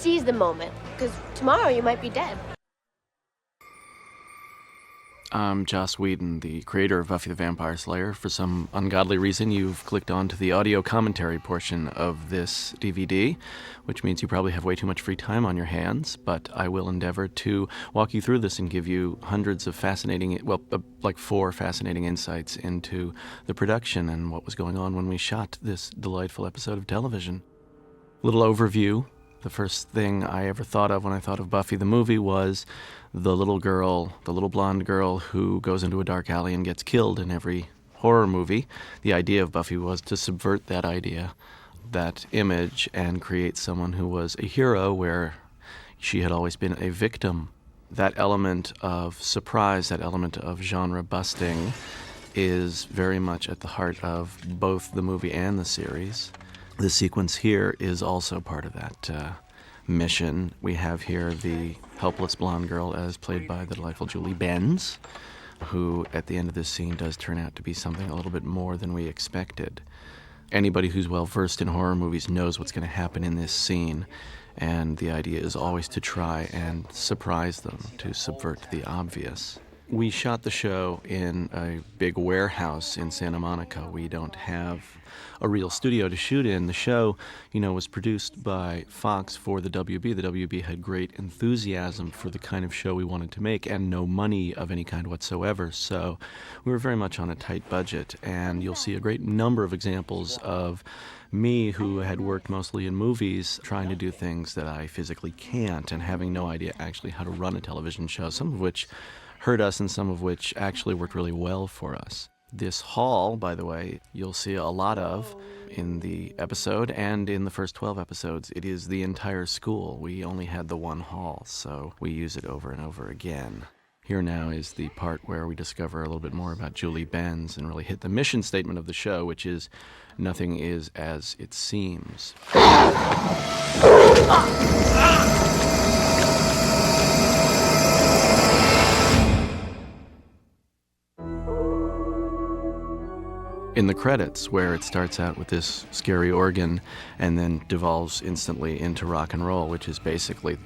seize the moment, because tomorrow you might be dead. I'm Joss Whedon, the creator of Buffy the Vampire Slayer. For some ungodly reason, you've clicked on to the audio commentary portion of this DVD, which means you probably have way too much free time on your hands, but I will endeavor to walk you through this and give you hundreds of fascinating, like 4 fascinating insights into the production and what was going on when we shot this delightful episode of television. Little overview. The first thing I ever thought of when I thought of Buffy the movie was the little blonde girl who goes into a dark alley and gets killed in every horror movie. The idea of Buffy was to subvert that idea, that image, and create someone who was a hero where she had always been a victim. That element of surprise, that element of genre busting is very much at the heart of both the movie and the series. The sequence here is also part of that mission. We have here the helpless blonde girl as played by the delightful Julie Benz, who at the end of this scene does turn out to be something a little bit more than we expected. Anybody who's well versed in horror movies knows what's going to happen in this scene, and the idea is always to try and surprise them, to subvert the obvious. We shot the show in a big warehouse in Santa Monica. We don't have a real studio to shoot in. The show, was produced by Fox for the WB. The WB had great enthusiasm for the kind of show we wanted to make and no money of any kind whatsoever. So we were very much on a tight budget, and you'll see a great number of examples of me, who had worked mostly in movies, trying to do things that I physically can't and having no idea actually how to run a television show, some of which hurt us and some of which actually worked really well for us. This hall, by the way, you'll see a lot of in the episode and in the first 12 episodes. It is the entire school. We only had the one hall, so we use it over and over again. Here now is the part where we discover a little bit more about Julie Benz and really hit the mission statement of the show, which is nothing is as it seems. In the credits, where it starts out with this scary organ and then devolves instantly into rock and roll, which is basically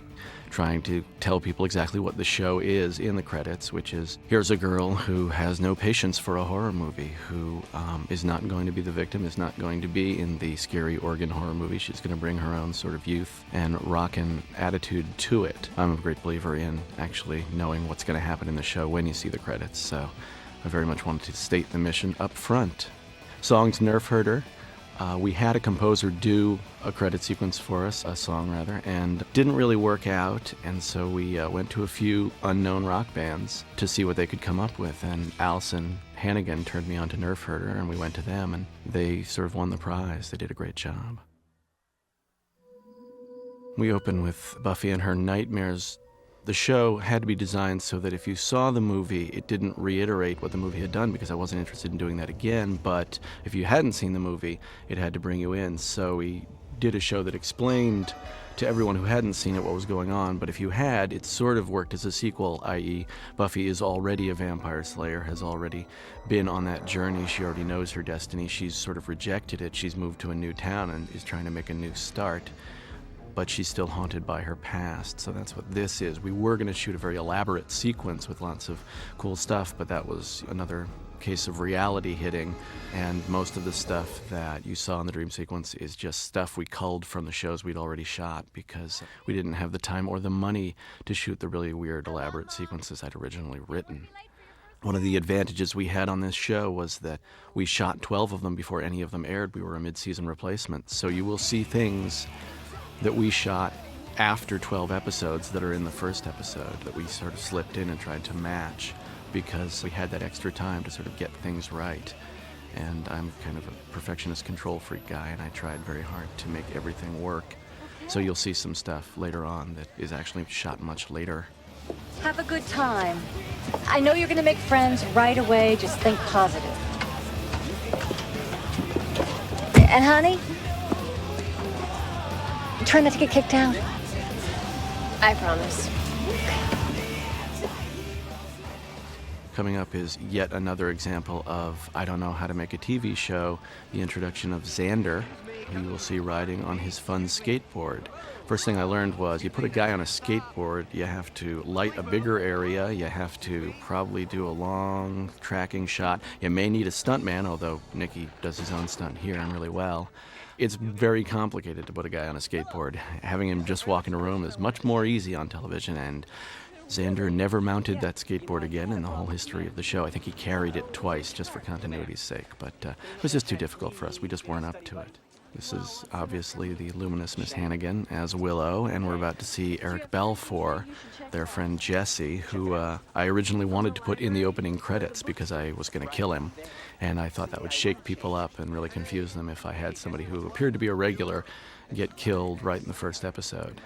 trying to tell people exactly what the show is in the credits, which is, here's a girl who has no patience for a horror movie, who is not going to be the victim, is not going to be in the scary organ horror movie. She's going to bring her own sort of youth and rockin' attitude to it. I'm a great believer in actually knowing what's going to happen in the show when you see the credits, so I very much wanted to state the mission up front. Songs Nerf Herder. We had a composer do a credit sequence for us, a song rather, and didn't really work out, and so we went to a few unknown rock bands to see what they could come up with, and Allison Hannigan turned me on to Nerf Herder, and we went to them, and they sort of won the prize. They did a great job. We open with Buffy and her nightmares. The show had to be designed so that if you saw the movie, it didn't reiterate what the movie had done, because I wasn't interested in doing that again, but if you hadn't seen the movie, it had to bring you in. So we did a show that explained to everyone who hadn't seen it what was going on, but if you had, it sort of worked as a sequel, i.e. Buffy is already a vampire slayer, has already been on that journey, she already knows her destiny, she's sort of rejected it, she's moved to a new town and is trying to make a new start, but she's still haunted by her past. So that's what this is. We were going to shoot a very elaborate sequence with lots of cool stuff, but that was another case of reality hitting, and most of the stuff that you saw in the dream sequence is just stuff we culled from the shows we'd already shot, because we didn't have the time or the money to shoot the really weird, elaborate sequences I'd originally written. One of the advantages we had on this show was that we shot 12 of them before any of them aired. We were a mid-season replacement, so you will see things that we shot after 12 episodes that are in the first episode that we sort of slipped in and tried to match, because we had that extra time to sort of get things right. And I'm kind of a perfectionist control freak guy, and I tried very hard to make everything work. So you'll see some stuff later on that is actually shot much later. Have a good time. I know you're gonna make friends right away, just think positive. And honey, try not to get kicked out. I promise. Coming up is yet another example of I don't know how to make a TV show, the introduction of Xander, who you will see riding on his fun skateboard. First thing I learned was you put a guy on a skateboard, you have to light a bigger area, you have to probably do a long tracking shot. You may need a stuntman, although Nicky does his own stunt here and really well. It's very complicated to put a guy on a skateboard. Having him just walk in a room is much more easy on television, and Xander never mounted that skateboard again in the whole history of the show. I think he carried it twice just for continuity's sake, but it was just too difficult for us. We just weren't up to it. This is obviously the luminous Miss Hannigan as Willow, and we're about to see Eric Balfour, their friend Jesse, who I originally wanted to put in the opening credits because I was going to kill him, and I thought that would shake people up and really confuse them if I had somebody who appeared to be a regular get killed right in the first episode.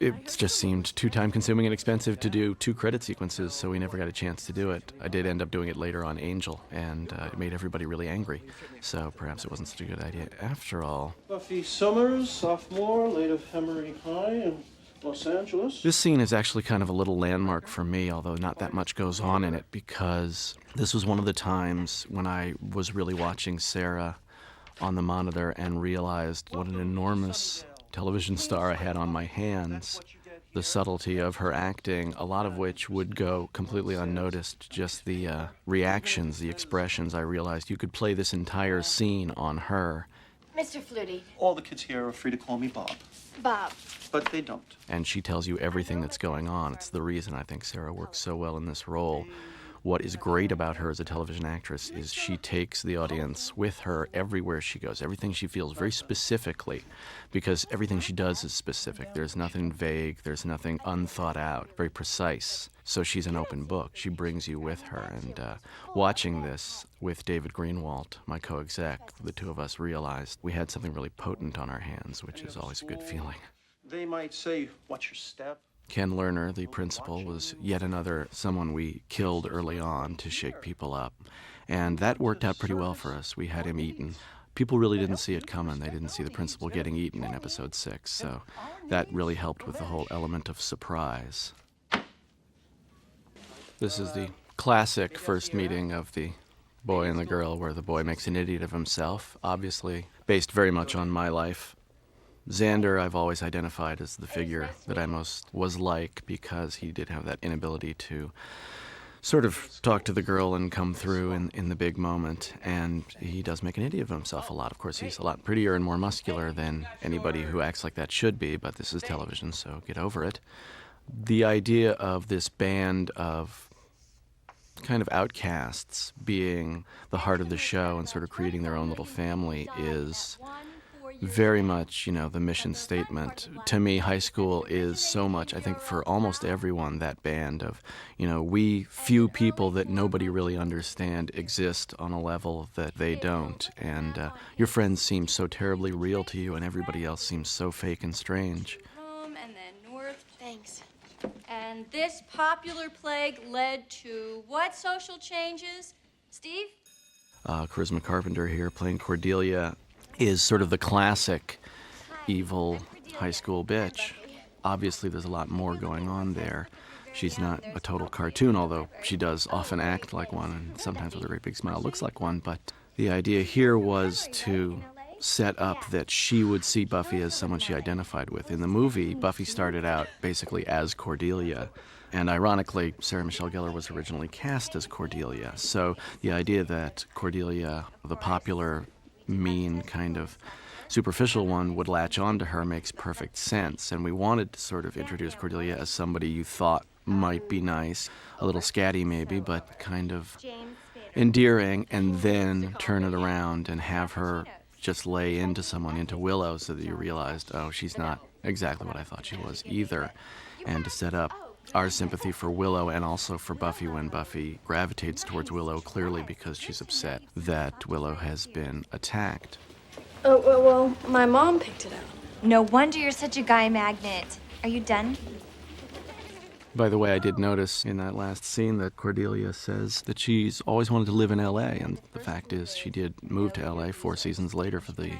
It just seemed too time-consuming and expensive to do 2 credit sequences, so we never got a chance to do it. I did end up doing it later on Angel, and it made everybody really angry, so perhaps it wasn't such a good idea after all. Buffy Summers, sophomore, late of Emory High in Los Angeles. This scene is actually kind of a little landmark for me, although not that much goes on in it, because this was one of the times when I was really watching Sarah on the monitor and realized what an enormous television star I had on my hands. The subtlety of her acting, a lot of which would go completely unnoticed, just the reactions, the expressions. I realized you could play this entire scene on her. Mr. Flutie. All the kids here are free to call me Bob, Bob. but they don't. And she tells you everything that's going on. It's the reason I think Sarah works so well in this role. What is great about her as a television actress is she takes the audience with her everywhere she goes, everything she feels very specifically, because everything she does is specific. There's nothing vague, there's nothing unthought out, very precise. So she's an open book. She brings you with her. And watching this with David Greenwalt, my co-exec, the two of us realized we had something really potent on our hands, which is always a good feeling. They might say, "What's your step?" Ken Lerner, the principal, was yet another someone we killed early on to shake people up. And that worked out pretty well for us. We had him eaten. People really didn't see it coming. They didn't see the principal getting eaten in episode 6. So that really helped with the whole element of surprise. This is the classic first meeting of the boy and the girl, where the boy makes an idiot of himself, obviously based very much on my life. Xander, I've always identified as the figure that I most was like, because he did have that inability to sort of talk to the girl and come through in the big moment. And he does make an idiot of himself a lot. Of course, he's a lot prettier and more muscular than anybody who acts like that should be, but this is television, so get over it. The idea of this band of kind of outcasts being the heart of the show and sort of creating their own little family is very much, the mission statement. To me, high school is so much, I think for almost everyone, that band of, we few people that nobody really understand exist on a level that they don't. And your friends seem so terribly real to you, and everybody else seems so fake and strange. And then north. Thanks. And this popular plague led to what social changes? Steve? Charisma Carpenter here playing Cordelia is sort of the classic evil high school bitch. Obviously, there's a lot more going on there. She's not a total cartoon, although she does often act like one, and sometimes with a great big smile looks like one. But the idea here was to set up that she would see Buffy as someone she identified with. In the movie, Buffy started out basically as Cordelia. And ironically, Sarah Michelle Gellar was originally cast as Cordelia. So the idea that Cordelia, the popular, mean, kind of superficial one, would latch on to her makes perfect sense. And we wanted to sort of introduce Cordelia as somebody you thought might be nice, a little scatty maybe, but kind of endearing, and then turn it around and have her just lay into someone, into Willow, so that you realized, oh, she's not exactly what I thought she was either. And to set up our sympathy for Willow and also for Buffy when Buffy gravitates towards Willow, clearly because she's upset that Willow has been attacked. Oh, well, my mom picked it out. No wonder you're such a guy magnet. Are you done? By the way, I did notice in that last scene that Cordelia says that she's always wanted to live in L.A., and the fact is she did move to L.A. 4 seasons later for the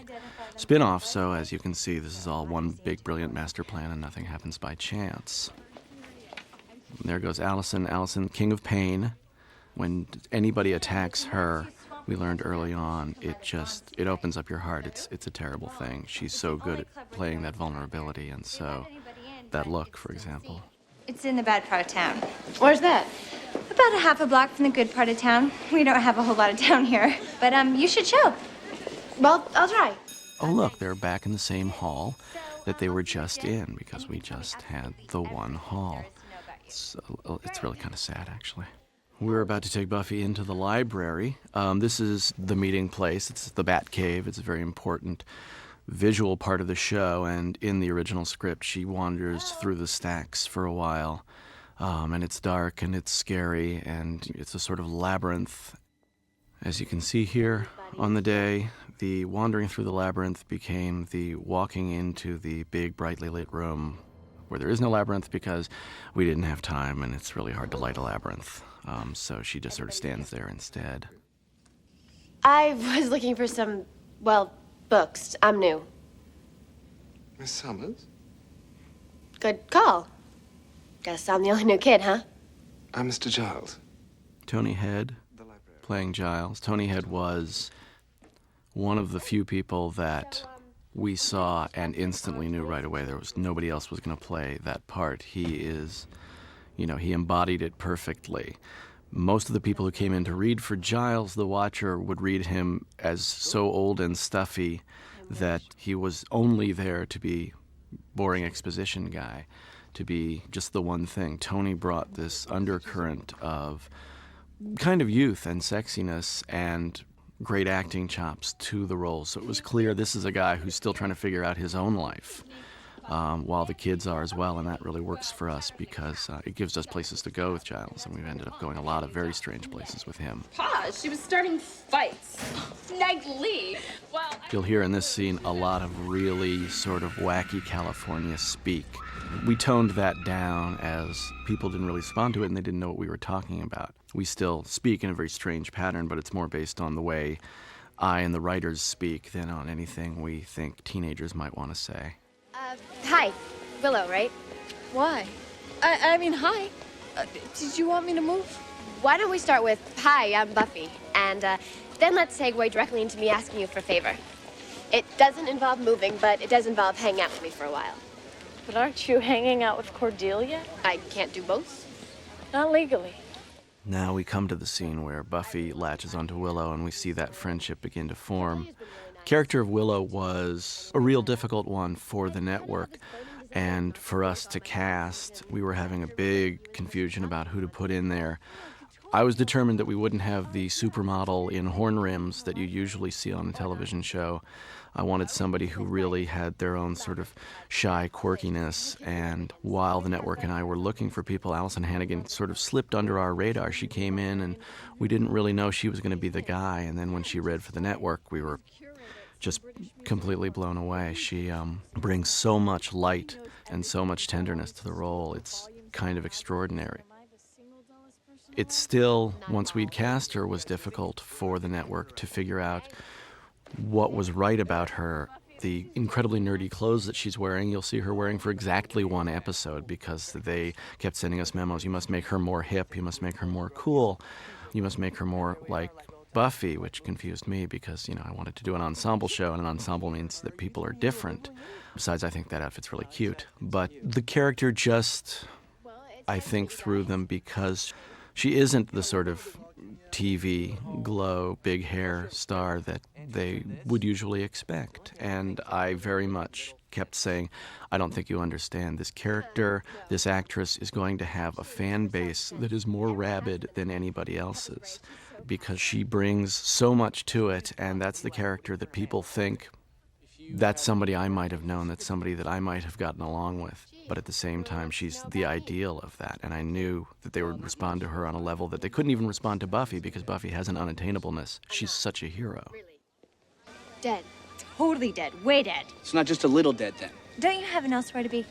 spin-off, so as you can see, this is all one big, brilliant master plan, and nothing happens by chance. There goes Allison, King of Pain. When anybody attacks her, we learned early on, it opens up your heart. It's a terrible thing. She's so good at playing that vulnerability, and so that look, for example. It's in the bad part of town. Where's that? About a half a block from the good part of town. We don't have a whole lot of town here. But, you should show. Well, I'll try. Oh, look, they're back in the same hall that they were just in, because we just had the one hall. It's really kind of sad, actually. We're about to take Buffy into the library. This is the meeting place. It's the Bat Cave. It's a very important visual part of the show, and in the original script, she wanders through the stacks for a while, and it's dark, and it's scary, and it's a sort of labyrinth. As you can see here on the day, the wandering through the labyrinth became the walking into the big, brightly lit room where there is no labyrinth because we didn't have time, and it's really hard to light a labyrinth. So she just sort of stands there instead. I was looking for some, books. I'm new. Miss Summers? Good call. Guess I'm the only new kid, huh? I'm Mr. Giles. Tony Head, playing Giles. Tony Head was one of the few people that we saw and instantly knew right away there was nobody else was going to play that part. He embodied it perfectly. Most of the people who came in to read for Giles the Watcher would read him as so old and stuffy that he was only there to be boring exposition guy, to be just the one thing. Tony brought this undercurrent of kind of youth and sexiness and great acting chops to the role. So it was clear this is a guy who's still trying to figure out his own life, while the kids are as well, and that really works for us because it gives us places to go with Giles, and we've ended up going a lot of very strange places with him. Pa, she was starting fights. Neg Lee. Well, You'll hear in this scene a lot of really sort of wacky California speak. We toned that down as people didn't really respond to it and they didn't know what we were talking about. We still speak in a very strange pattern, but it's more based on the way I and the writers speak than on anything we think teenagers might want to say. Hi. Willow, right? Why? I mean, hi. Did you want me to move? Why don't we start with, hi, I'm Buffy, and then let's segue directly into me asking you for a favor. It doesn't involve moving, but it does involve hanging out with me for a while. But aren't you hanging out with Cordelia? I can't do both. Not legally. Now we come to the scene where Buffy latches onto Willow and we see that friendship begin to form. The character of Willow was a real difficult one for the network, and for us to cast, we were having a big confusion about who to put in there. I was determined that we wouldn't have the supermodel in horn rims that you usually see on a television show. I wanted somebody who really had their own sort of shy quirkiness, and while the network and I were looking for people, Allison Hannigan sort of slipped under our radar. She came in and we didn't really know she was going to be the guy, and then when she read for the network, we were just completely blown away. She brings so much light and so much tenderness to the role. It's kind of extraordinary. It still, once we'd cast her, was difficult for the network to figure out what was right about her. The incredibly nerdy clothes that she's wearing, you'll see her wearing for exactly one episode because they kept sending us memos. You must make her more hip, you must make her more cool, you must make her more like Buffy, which confused me because, I wanted to do an ensemble show, and an ensemble means that people are different. Besides, I think that outfit's really cute. But the character just, I think, threw them because she isn't the sort of TV, glow, big hair star that they would usually expect. And I very much kept saying, I don't think you understand. This character, this actress is going to have a fan base that is more rabid than anybody else's because she brings so much to it, and that's the character that people think that's somebody I might have known, that's somebody that I might have gotten along with. But at the same time, she's the ideal of that. And I knew that they would respond to her on a level that they couldn't even respond to Buffy because Buffy has an unattainableness. She's such a hero. Dead. Totally dead. Way dead. It's not just a little dead then. Don't you have an elsewhere to be?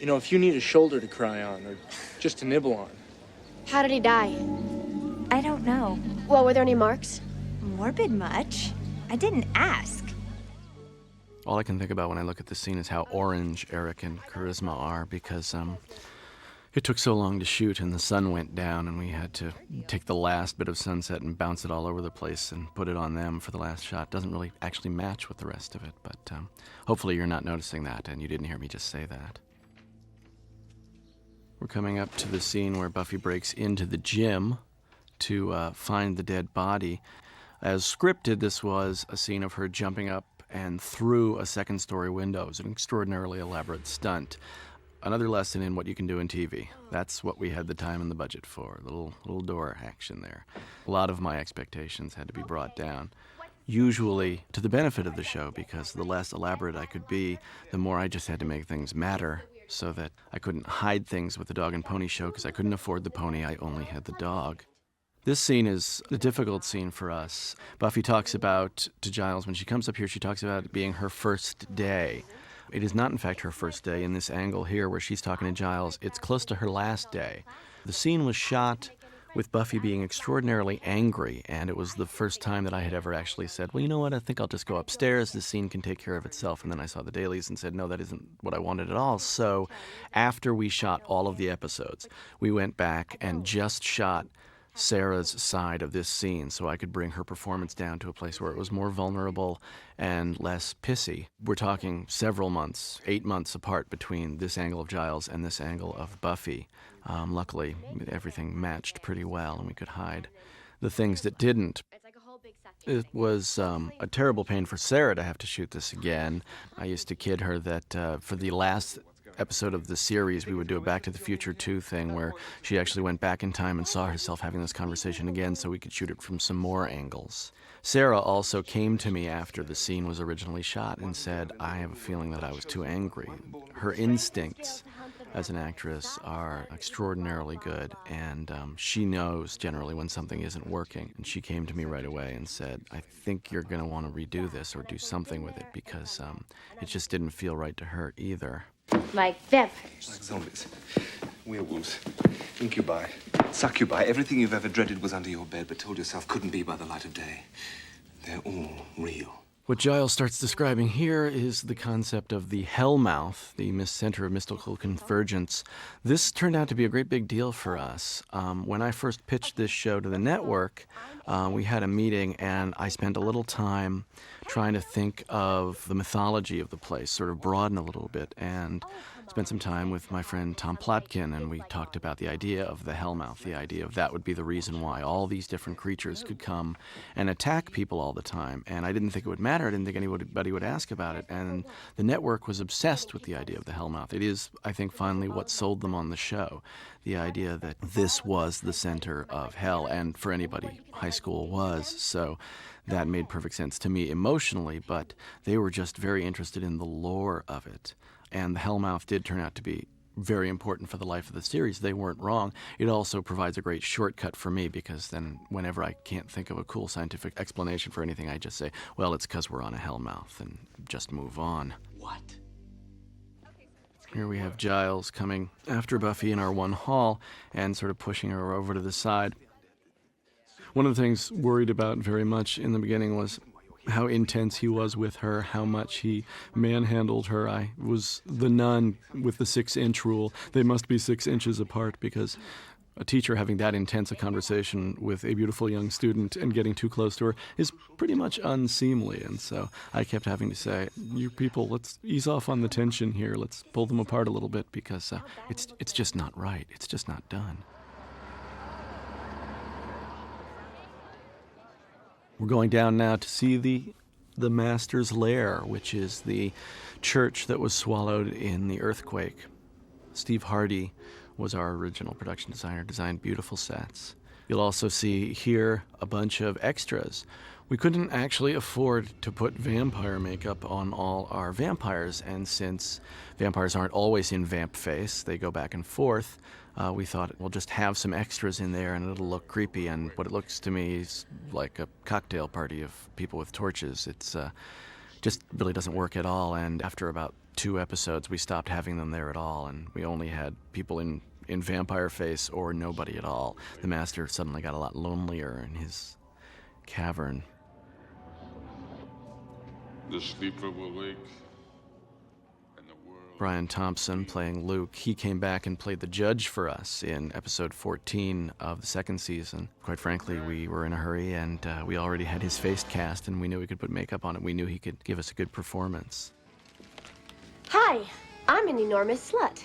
If you need a shoulder to cry on or just to nibble on. How did he die? I don't know. Well, were there any marks? Morbid much? I didn't ask. All I can think about when I look at this scene is how orange Eric and Charisma are because It took so long to shoot, and the sun went down, and we had to take the last bit of sunset and bounce it all over the place and put it on them for the last shot. Doesn't really actually match with the rest of it, but hopefully you're not noticing that, and you didn't hear me just say that. We're coming up to the scene where Buffy breaks into the gym to find the dead body. As scripted, this was a scene of her jumping up and through a second-story window. It was an extraordinarily elaborate stunt. Another lesson in what you can do in TV. That's what we had the time and the budget for, little door action there. A lot of my expectations had to be brought down, usually to the benefit of the show, because the less elaborate I could be, the more I just had to make things matter, so that I couldn't hide things with the dog and pony show because I couldn't afford the pony, I only had the dog. This scene is a difficult scene for us. Buffy talks about, to Giles, when she comes up here, she talks about it being her first day. It is not, in fact, her first day. In this angle here where she's talking to Giles, it's close to her last day. The scene was shot with Buffy being extraordinarily angry, and it was the first time that I had ever actually said, well, you know what, I think I'll just go upstairs. The scene can take care of itself. And then I saw the dailies and said, no, that isn't what I wanted at all. So after we shot all of the episodes, we went back and just shot Sarah's side of this scene so I could bring her performance down to a place where it was more vulnerable and less pissy. We're talking several months, 8 months apart between this angle of Giles and this angle of Buffy. Luckily, everything matched pretty well and we could hide the things that didn't. It was a terrible pain for Sarah to have to shoot this again. I used to kid her that for the last episode of the series, we would do a Back to the Future 2 thing where she actually went back in time and saw herself having this conversation again so we could shoot it from some more angles. Sarah also came to me after the scene was originally shot and said, I have a feeling that I was too angry. Her instincts as an actress are extraordinarily good, and she knows generally when something isn't working. And she came to me right away and said, I think you're going to want to redo this or do something with it because it just didn't feel right to her either. Like vampires. Like zombies, werewolves, incubi, succubi. Everything you've ever dreaded was under your bed but told yourself couldn't be by the light of day. They're all real. What Giles starts describing here is the concept of the Hellmouth, the center of mystical convergence. This turned out to be a great big deal for us. When I first pitched this show to the network, we had a meeting and I spent a little time trying to think of the mythology of the place, sort of broaden a little bit, and spent some time with my friend Tom Plotkin, and we talked about the idea of the Hellmouth, the idea of that would be the reason why all these different creatures could come and attack people all the time. And I didn't think it would matter. I didn't think anybody would ask about it. And the network was obsessed with the idea of the Hellmouth. It is, I think, finally what sold them on the show, the idea that this was the center of hell, and for anybody, high school was. So that made perfect sense to me emotionally, but they were just very interested in the lore of it. And the Hellmouth did turn out to be very important for the life of the series. They weren't wrong. It also provides a great shortcut for me because then whenever I can't think of a cool scientific explanation for anything, I just say, well, it's because we're on a Hellmouth, and just move on. What? Here we have Giles coming after Buffy in our one hall and sort of pushing her over to the side. One of the things worried about very much in the beginning was how intense he was with her, how much he manhandled her. I was the nun with the 6-inch rule. They must be 6 inches apart because a teacher having that intense a conversation with a beautiful young student and getting too close to her is pretty much unseemly. And so I kept having to say, you people, let's ease off on the tension here. Let's pull them apart a little bit because it's just not right. It's just not done. We're going down now to see the Master's Lair, which is the church that was swallowed in the earthquake. Steve Hardy was our original production designer, designed beautiful sets. You'll also see here a bunch of extras. We couldn't actually afford to put vampire makeup on all our vampires, and since vampires aren't always in vamp face, they go back and forth, we thought we'll just have some extras in there and it'll look creepy, and what it looks to me is like a cocktail party of people with torches. It's just really doesn't work at all, and after about 2 episodes we stopped having them there at all, and we only had people in vampire face or nobody at all. The Master suddenly got a lot lonelier in his cavern. The sleeper will wake, and the world Brian Thompson playing Luke. He came back and played the judge for us in episode 14 of the second season. Quite frankly, we were in a hurry, and we already had his face cast, and we knew we could put makeup on it. We knew he could give us a good performance. Hi, I'm an enormous slut.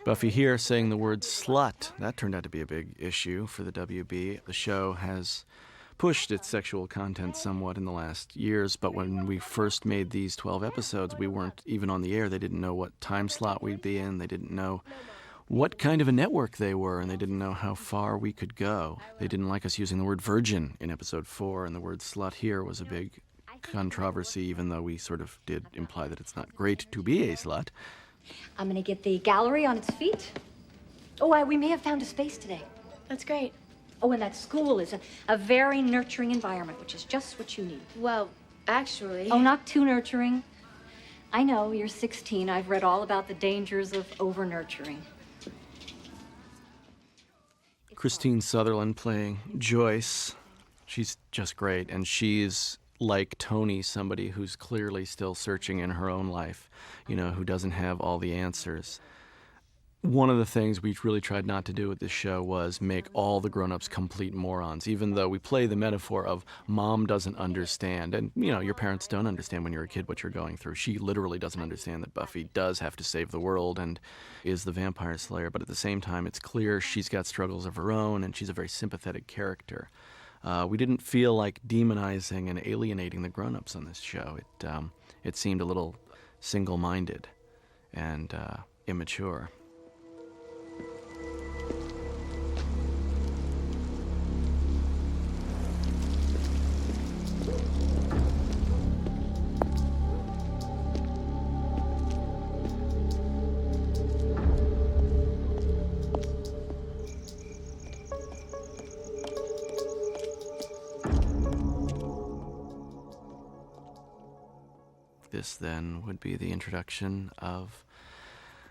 Buffy here saying the word slut. That turned out to be a big issue for the WB. The show has pushed its sexual content somewhat in the last years, but when we first made these 12 episodes, we weren't even on the air. They didn't know what time slot we'd be in. They didn't know what kind of a network they were, and they didn't know how far we could go. They didn't like us using the word virgin in episode 4, and the word slut here was a big controversy, even though we sort of did imply that it's not great to be a slut. I'm gonna get the gallery on its feet. Oh, we may have found a space today. That's great. Oh, and that school is a very nurturing environment, which is just what you need. Well, actually... Oh, not too nurturing. I know, you're 16. I've read all about the dangers of over-nurturing. Christine Sutherland playing Joyce. She's just great, and she's like Tony, somebody who's clearly still searching in her own life, who doesn't have all the answers. One of the things we really tried not to do with this show was make all the grown-ups complete morons, even though we play the metaphor of mom doesn't understand. And, your parents don't understand when you're a kid what you're going through. She literally doesn't understand that Buffy does have to save the world and is the vampire slayer. But at the same time, it's clear she's got struggles of her own, and she's a very sympathetic character. We didn't feel like demonizing and alienating the grown-ups on this show. It seemed a little single-minded and immature. This then would be the introduction of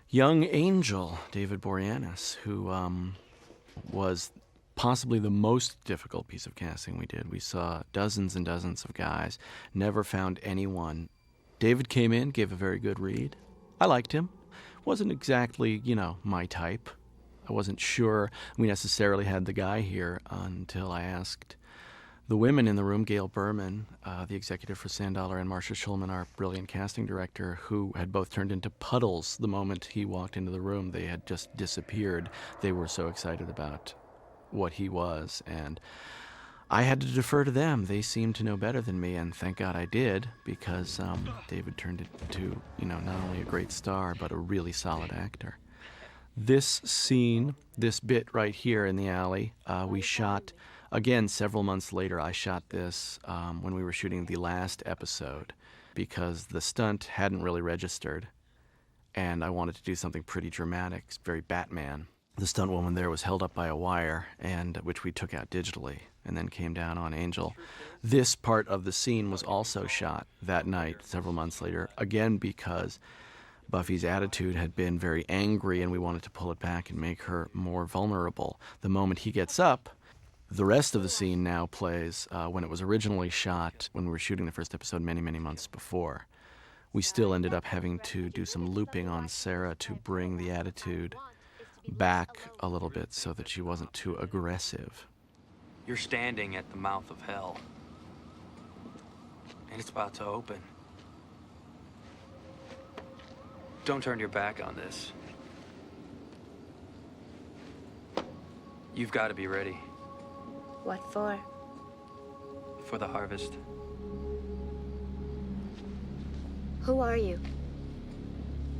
young Angel, David Boreanaz, who was possibly the most difficult piece of casting we did. We saw dozens and dozens of guys, never found anyone. David came in, gave a very good read. I liked him. Wasn't exactly, my type. I wasn't sure we necessarily had the guy here until I asked the women in the room, Gail Berman, the executive for Sandollar, and Marcia Schulman, our brilliant casting director, who had both turned into puddles the moment he walked into the room. They had just disappeared. They were so excited about what he was, and I had to defer to them. They seemed to know better than me, and thank God I did, because David turned into, not only a great star, but a really solid actor. This scene, this bit right here in the alley, we shot. Again, several months later, I shot this when we were shooting the last episode because the stunt hadn't really registered, and I wanted to do something pretty dramatic, very Batman. The stunt woman there was held up by a wire, and which we took out digitally and then came down on Angel. This part of the scene was also shot that night, several months later, again because Buffy's attitude had been very angry, and we wanted to pull it back and make her more vulnerable. The moment he gets up, the rest of the scene now plays when it was originally shot, when we were shooting the first episode many, many months before. We still ended up having to do some looping on Sarah to bring the attitude back a little bit so that she wasn't too aggressive. You're standing at the mouth of hell, and it's about to open. Don't turn your back on this. You've got to be ready. What for? For the harvest. Who are you?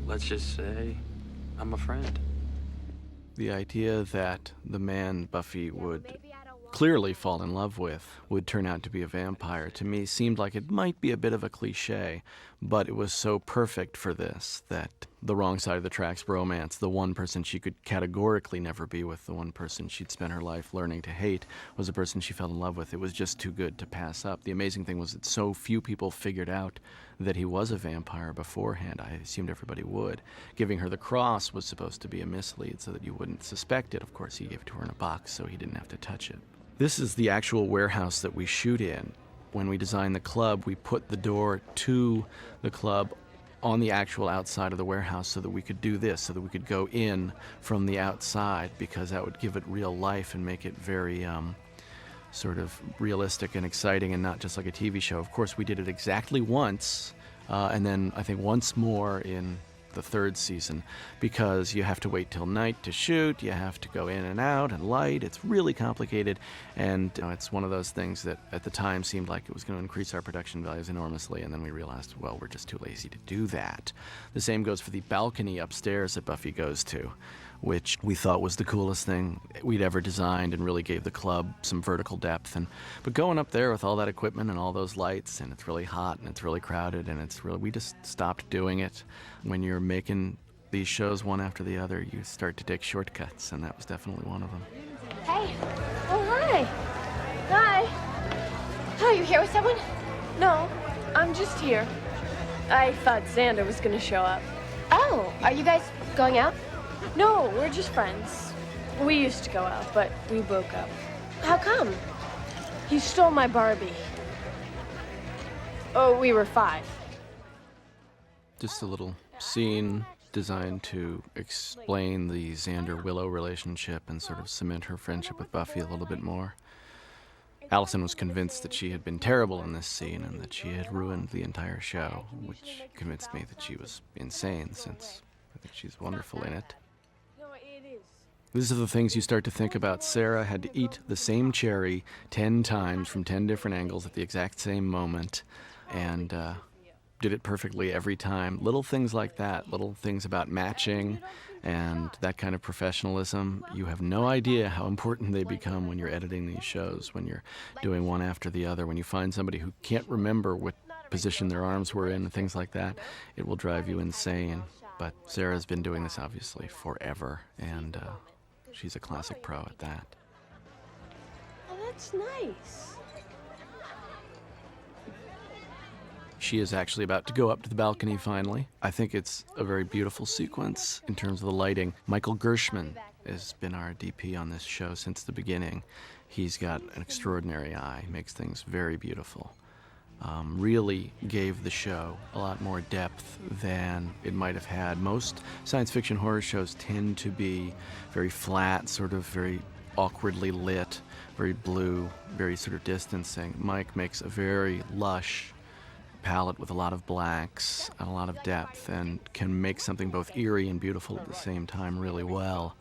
Let's just say I'm a friend. The idea that the man Buffy would clearly fall in love with would turn out to be a vampire, to me seemed like it might be a bit of a cliche, but it was so perfect for this that the wrong side of the tracks romance, the one person she could categorically never be with, the one person she'd spent her life learning to hate, was the person she fell in love with. It was just too good to pass up. The amazing thing was that so few people figured out that he was a vampire beforehand. I assumed everybody would. Giving her the cross was supposed to be a mislead so that you wouldn't suspect it. Of course, he gave it to her in a box so he didn't have to touch it. This is the actual warehouse that we shoot in. When we designed the club, we put the door to the club on the actual outside of the warehouse so that we could do this, so that we could go in from the outside, because that would give it real life and make it very sort of realistic and exciting and not just like a TV show. Of course, we did it exactly once, and then I think once more in the third season, because you have to wait till night to shoot, you have to go in and out and light. It's really complicated, and it's one of those things that at the time seemed like it was going to increase our production values enormously, and then we realized, well, we're just too lazy to do that. The same goes for the balcony upstairs that Buffy goes to, which we thought was the coolest thing we'd ever designed and really gave the club some vertical depth. But going up there with all that equipment and all those lights, and it's really hot and it's really crowded, and we just stopped doing it. When you're making these shows one after the other, you start to take shortcuts, and that was definitely one of them. Hey. Oh, hi. Hi. Oh, you here with someone? No, I'm just here. I thought Xander was gonna show up. Oh, are you guys going out? No, we're just friends. We used to go out, but we broke up. How come? He stole my Barbie. Oh, we were 5. Just a little scene designed to explain the Xander-Willow relationship and sort of cement her friendship with Buffy a little bit more. Allison was convinced that she had been terrible in this scene and that she had ruined the entire show, which convinced me that she was insane, since I think she's wonderful in it. These are the things you start to think about. Sarah had to eat the same cherry 10 times from 10 different angles at the exact same moment, and did it perfectly every time. Little things like that, little things about matching and that kind of professionalism, you have no idea how important they become when you're editing these shows, when you're doing one after the other. When you find somebody who can't remember what position their arms were in and things like that, it will drive you insane. But Sarah's been doing this obviously forever, and she's a classic pro at that. Oh, that's nice. She is actually about to go up to the balcony finally. I think it's a very beautiful sequence in terms of the lighting. Michael Gershman has been our DP on this show since the beginning. He's got an extraordinary eye, makes things very beautiful. Really gave the show a lot more depth than it might have had. Most science fiction horror shows tend to be very flat, sort of very awkwardly lit, very blue, very sort of distancing. Mike makes a very lush palette with a lot of blacks and a lot of depth, and can make something both eerie and beautiful at the same time really well.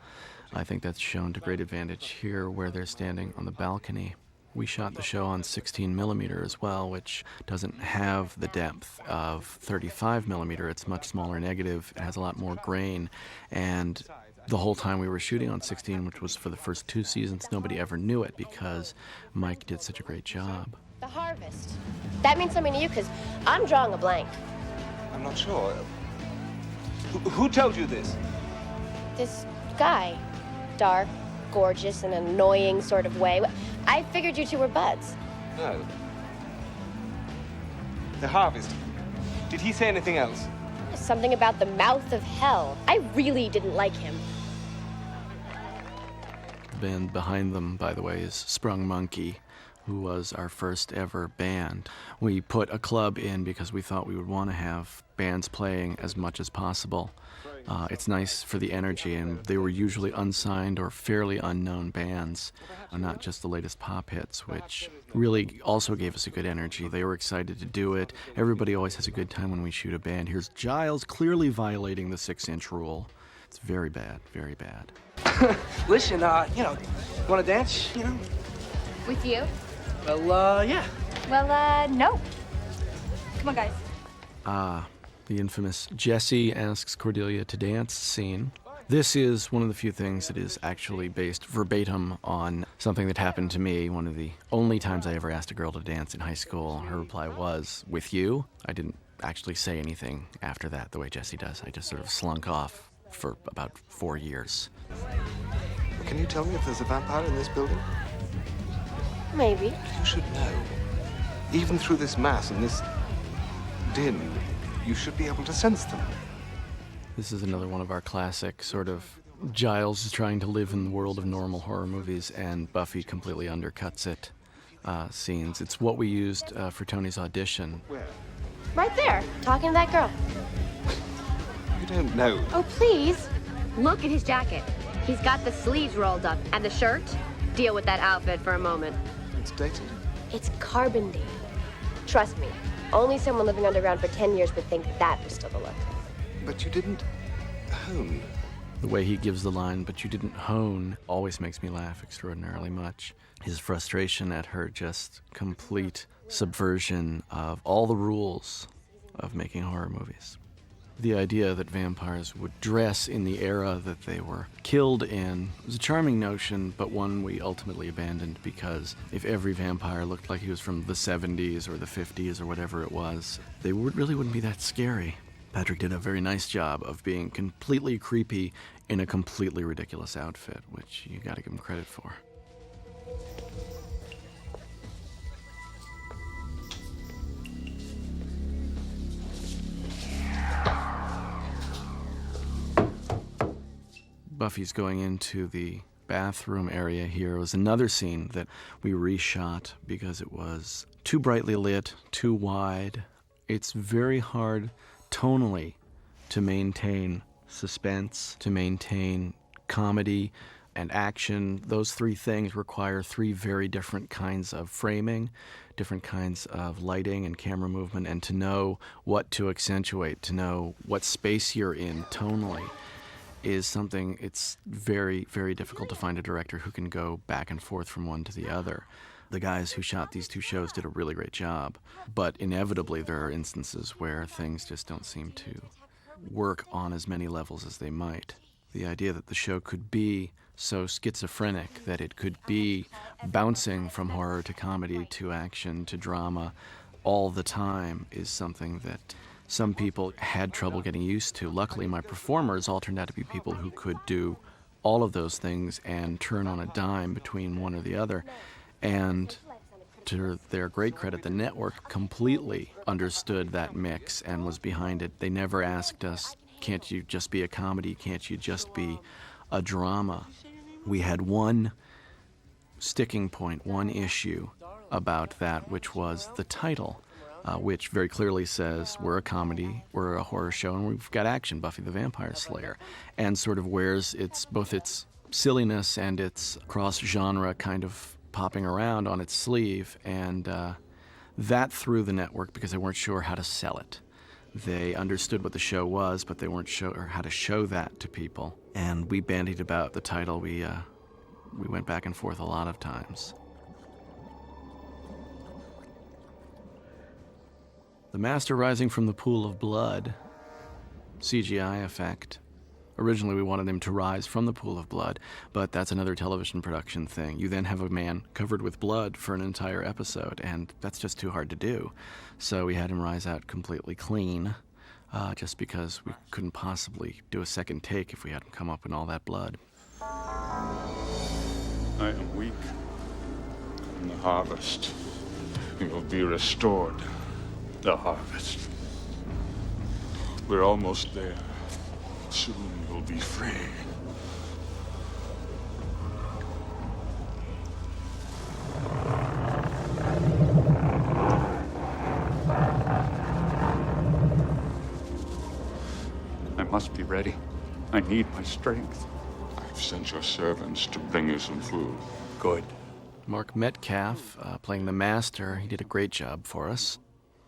I think that's shown to great advantage here where they're standing on the balcony. We shot the show on 16mm as well, which doesn't have the depth of 35mm. It's much smaller negative, it has a lot more grain, and the whole time we were shooting on 16, which was for the first 2 seasons, nobody ever knew it because Mike did such a great job. The harvest. That means something to you, because I'm drawing a blank. I'm not sure. Who told you this? This guy. Dark, gorgeous, in an annoying sort of way. I figured you two were buds. No. The harvest. Did he say anything else? Something about the mouth of hell. I really didn't like him. The band behind them, by the way, is Sprung Monkey, who was our first ever band. We put a club in because we thought we would want to have bands playing as much as possible. It's nice for the energy, and they were usually unsigned or fairly unknown bands, not just the latest pop hits, which really also gave us a good energy. They were excited to do it. Everybody always has a good time when we shoot a band. Here's Giles clearly violating the 6-inch rule. It's very bad, very bad. Listen, want to dance, With you? Well, yeah. Well, no. Come on, guys. The infamous Jessie asks Cordelia to dance scene. This is one of the few things that is actually based verbatim on something that happened to me. One of the only times I ever asked a girl to dance in high school. Her reply was, "With you?" I didn't actually say anything after that the way Jessie does. I just sort of slunk off for about 4 years. Can you tell me if there's a vampire in this building? Maybe. You should know. Even through this mass and this din, you should be able to sense them. This is another one of our classic sort of Giles is trying to live in the world of normal horror movies, and Buffy completely undercuts it scenes. It's what we used for Tony's audition. Where? Right there, talking to that girl. don't know. Oh, please. Look at his jacket. He's got the sleeves rolled up. And the shirt? Deal with that outfit for a moment. It's dated? It's carbon dated. Trust me, only someone living underground for 10 years would think that was still the look. But you didn't hone. The way he gives the line, "but you didn't hone," always makes me laugh extraordinarily much. His frustration at her just complete subversion of all the rules of making horror movies. The idea that vampires would dress in the era that they were killed in was a charming notion, but one we ultimately abandoned because if every vampire looked like he was from the 70s or the 50s or whatever it was, they really wouldn't be that scary. Patrick did a very nice job of being completely creepy in a completely ridiculous outfit, which you gotta give him credit for. Buffy's going into the bathroom area here. It was another scene that we reshot because it was too brightly lit, too wide. It's very hard tonally to maintain suspense, to maintain comedy and action. Those three things require three very different kinds of framing, different kinds of lighting and camera movement, and to know what to accentuate, to know what space you're in tonally is something, it's very, very difficult to find a director who can go back and forth from one to the other. The guys who shot these two shows did a really great job, but inevitably there are instances where things just don't seem to work on as many levels as they might. The idea that the show could be so schizophrenic, that it could be bouncing from horror to comedy to action to drama all the time, is something that some people had trouble getting used to. Luckily, my performers all turned out to be people who could do all of those things and turn on a dime between one or the other. And to their great credit, the network completely understood that mix and was behind it. They never asked us, can't you just be a comedy? Can't you just be a drama? We had one sticking point, one issue about that, which was the title, which very clearly says we're a comedy, we're a horror show, and we've got action, Buffy the Vampire Slayer, and sort of wears both its silliness and its cross-genre kind of popping around on its sleeve, and that threw the network because they weren't sure how to sell it. They understood what the show was, but they weren't sure how to show that to people. And we bandied about the title. We went back and forth a lot of times. The Master rising from the pool of blood, CGI effect. Originally, we wanted him to rise from the pool of blood, but that's another television production thing. You then have a man covered with blood for an entire episode, and that's just too hard to do. So we had him rise out completely clean, just because we couldn't possibly do a second take if we had him come up in all that blood. I am weak. In the harvest, you will be restored. The harvest. We're almost there. Soon you'll be free. I must be ready. I need my strength. I've sent your servants to bring you some food. Good. Mark Metcalf, playing the Master, he did a great job for us.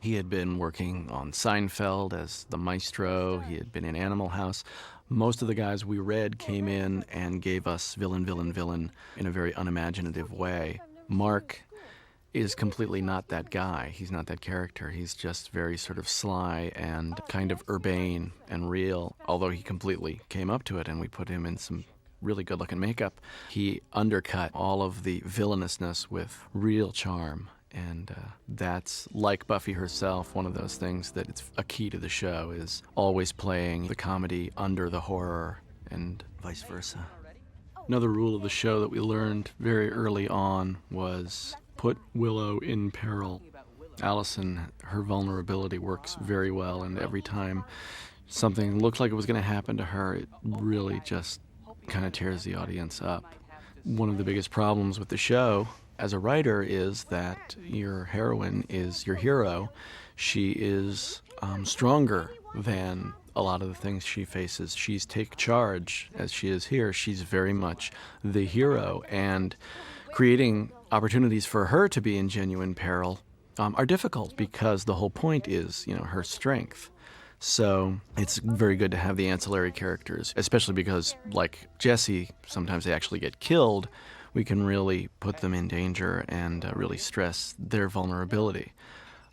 He had been working on Seinfeld as the maestro. He had been in Animal House. Most of the guys we read came in and gave us villain, villain, villain in a very unimaginative way. Mark is completely not that guy. He's not that character. He's just very sort of sly and kind of urbane and real, although he completely came up to it, and we put him in some really good-looking makeup. He undercut all of the villainousness with real charm. And that's, like Buffy herself, one of those things that it's a key to the show, is always playing the comedy under the horror and vice versa. Another rule of the show that we learned very early on was put Willow in peril. Allison, her vulnerability works very well, and every time something looked like it was going to happen to her, it really just kind of tears the audience up. One of the biggest problems with the show as a writer is that your heroine is your hero. She is stronger than a lot of the things she faces. She's take charge, as she is here. She's very much the hero, and creating opportunities for her to be in genuine peril are difficult because the whole point is, her strength. So it's very good to have the ancillary characters, especially because, like Jesse, sometimes they actually get killed. We can really put them in danger and really stress their vulnerability.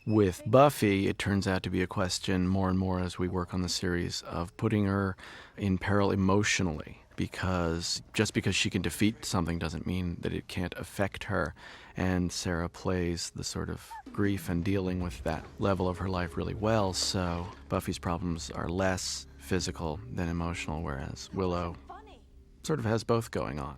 With Buffy, it turns out to be a question more and more as we work on the series of putting her in peril emotionally, because just because she can defeat something doesn't mean that it can't affect her. And Sarah plays the sort of grief and dealing with that level of her life really well, so Buffy's problems are less physical than emotional, whereas Willow sort of has both going on.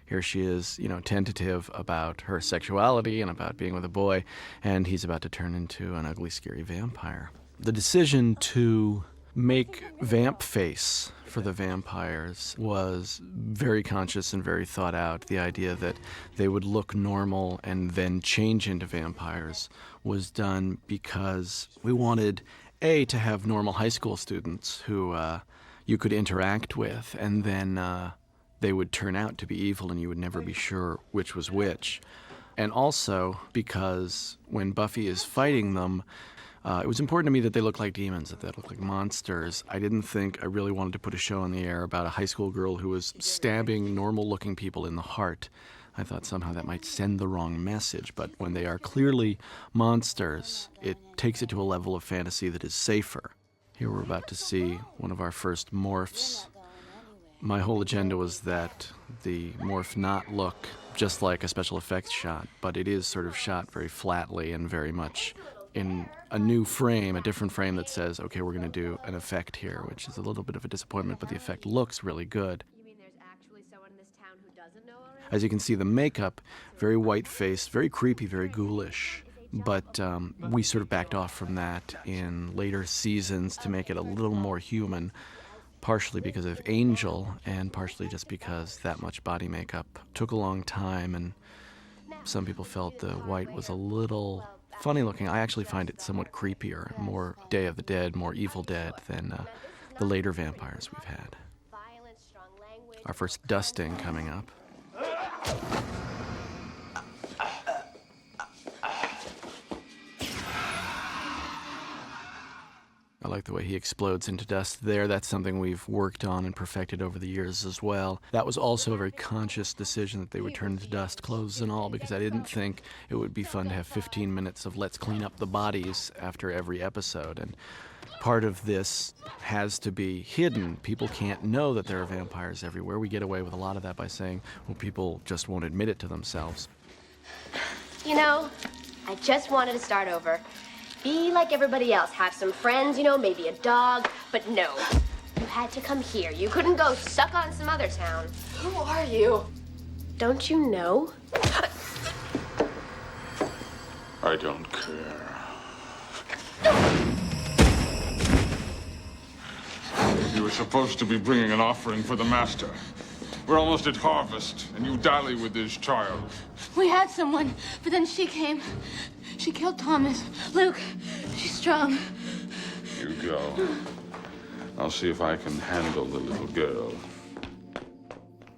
Here she is, tentative about her sexuality and about being with a boy, and he's about to turn into an ugly, scary vampire. The decision to make vamp face for the vampires was very conscious and very thought out. The idea that they would look normal and then change into vampires was done because we wanted, A, to have normal high school students who you could interact with, and then they would turn out to be evil and you would never be sure which was which. And also because when Buffy is fighting them, it was important to me that they look like demons, that they look like monsters. I didn't think I really wanted to put a show on the air about a high school girl who was stabbing normal-looking people in the heart. I thought somehow that might send the wrong message, but when they are clearly monsters, it takes it to a level of fantasy that is safer. Here we're about to see one of our first morphs. My whole agenda was that the morph not look just like a special effects shot, but it is sort of shot very flatly and very much in a new frame, a different frame that says, okay, we're going to do an effect here, which is a little bit of a disappointment, but the effect looks really good. You mean there's actually someone in this town who doesn't know already? As you can see, the makeup, very white-faced, very creepy, very ghoulish. But we sort of backed off from that in later seasons to make it a little more human, partially because of Angel and partially just because that much body makeup took a long time, and some people felt the white was a little funny looking. I actually find it somewhat creepier, more Day of the Dead, more Evil Dead than the later vampires we've had. Our first dusting coming up. I like the way he explodes into dust there. That's something we've worked on and perfected over the years as well. That was also a very conscious decision that they would turn into dust, clothes and all, because I didn't think it would be fun to have 15 minutes of let's clean up the bodies after every episode. And part of this has to be hidden. People can't know that there are vampires everywhere. We get away with a lot of that by saying, well, people just won't admit it to themselves. I just wanted to start over. Be like everybody else, have some friends, maybe a dog, but no. You had to come here. You couldn't go suck on some other town. Who are you? Don't you know? I don't care. You were supposed to be bringing an offering for the master. We're almost at harvest, and you dally with this child. We had someone, but then she came. She killed Thomas. Luke, she's strong. You go. I'll see if I can handle the little girl.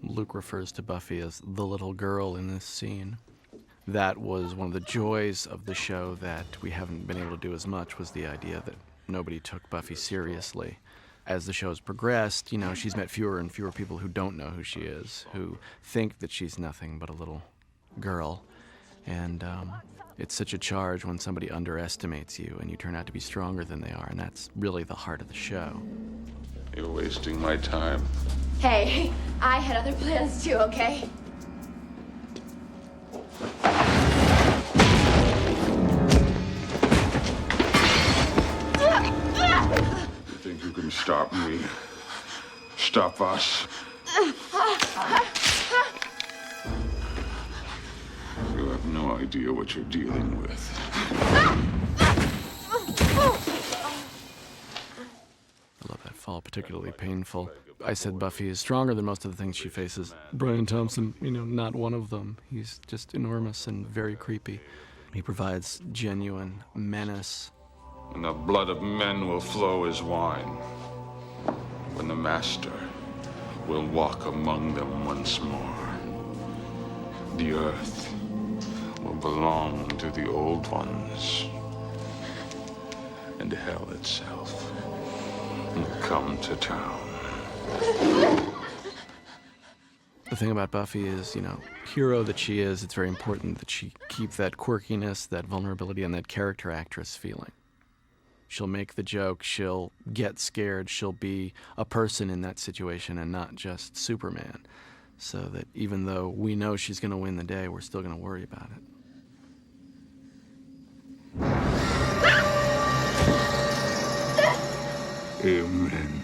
Luke refers to Buffy as the little girl in this scene. That was one of the joys of the show that we haven't been able to do as much, was the idea that nobody took Buffy seriously. As the show's progressed, she's met fewer and fewer people who don't know who she is, who think that she's nothing but a little girl. And it's such a charge when somebody underestimates you and you turn out to be stronger than they are, and that's really the heart of the show. You're wasting my time. Hey, I had other plans too, okay? You think you can stop me? Stop us? You have no idea what you're dealing with. I love that fall, particularly painful. I said Buffy is stronger than most of the things she faces. Brian Thompson, not one of them. He's just enormous and very creepy. He provides genuine menace. and the blood of men will flow as wine. When the Master will walk among them once more, the earth will belong to the old ones, and hell itself will come to town. The thing about Buffy is, hero that she is, it's very important that she keep that quirkiness, that vulnerability, and that character actress feeling. She'll make the joke, she'll get scared, she'll be a person in that situation and not just Superman. So that even though we know she's going to win the day, we're still going to worry about it. Amen.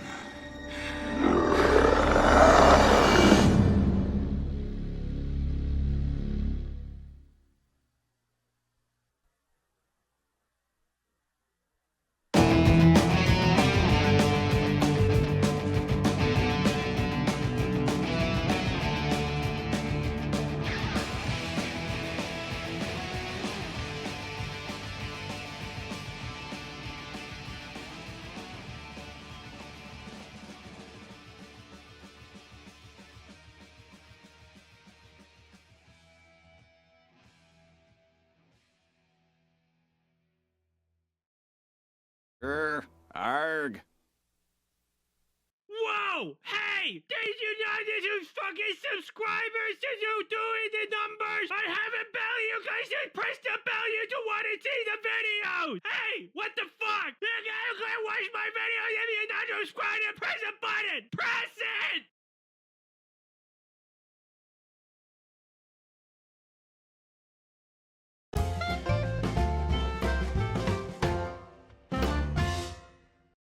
Arg. Whoa! Hey! Did you know that you fucking subscribers to you doing the numbers? I have a bell, you guys just press the bell you do want to see the videos! Hey! What the fuck? You gotta watch my videos if you're not subscribed and press a button! Press it!